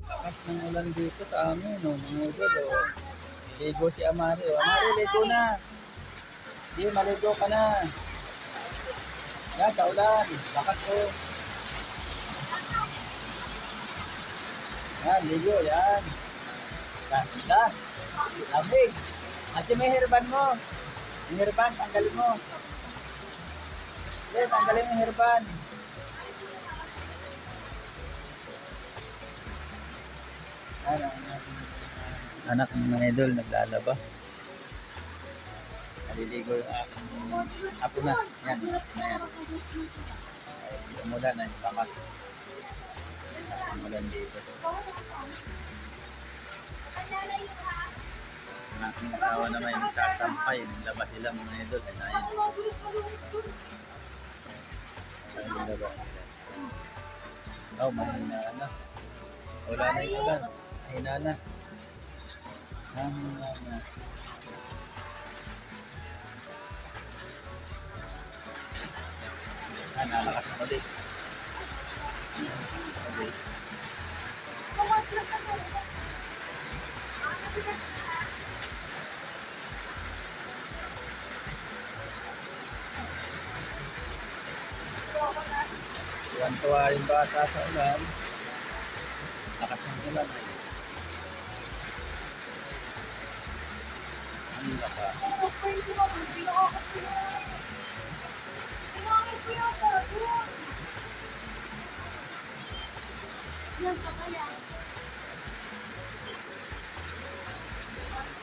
Lakas ng ulan dito sa amin, no, mga idol, oh. Ligo si Amari, oh. Amari, ligo na. Di, maligo ka na. Yan, sa ulan. Lakas, oh. Yan, ligo, yan. Ganda. Lamig. At yung may hairban mo. Yung hairban, tanggalin mo. Hindi, tanggalin mo yung hairban. Anak ng mga idol naglalaba. Naliligo yung aking apo na. Yan. Ayan. Umulan na yung bakas. Umulan dito. Ang aking asawa naman yung sasampay. Naglaba sila mga idol. Ayan. Naglaba. Oh, mahina na. Wala na yung ulan. Mahina na. Mahina na. Nalakas na ulit. Okay. Tuwan-tuwa yung bata sa ulan. Lakas ng ulan. Ang lakas.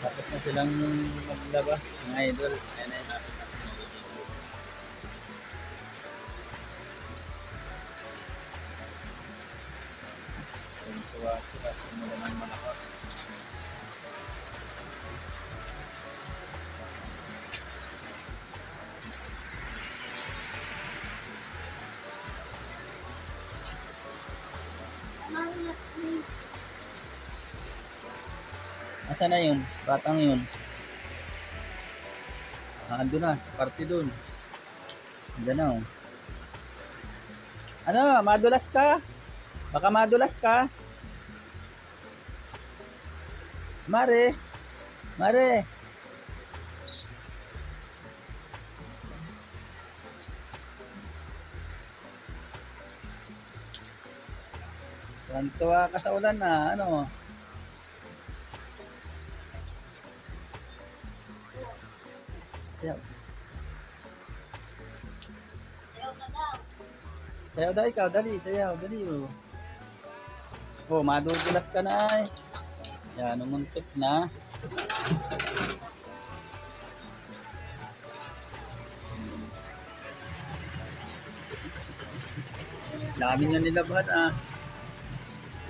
Tapos na silang maglaba, mga idol. Ayan na yung natin naliligo. Tuwa sila, sumula ng malakas. Asa na yun? Batang yun. Ando na, party dun. Andyan na, oh. Ano, madulas ka? Baka madulas ka? Mare. Mare. Psst. Tuwa ka sa ulan na, ano? Sayaw. Sayaw daw ikaw, dali, sayaw, dali. Oh, madudulas ka na eh. Yan, umuntik na. Daming nga nilabahan ah.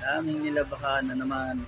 Daming nilabahan na naman.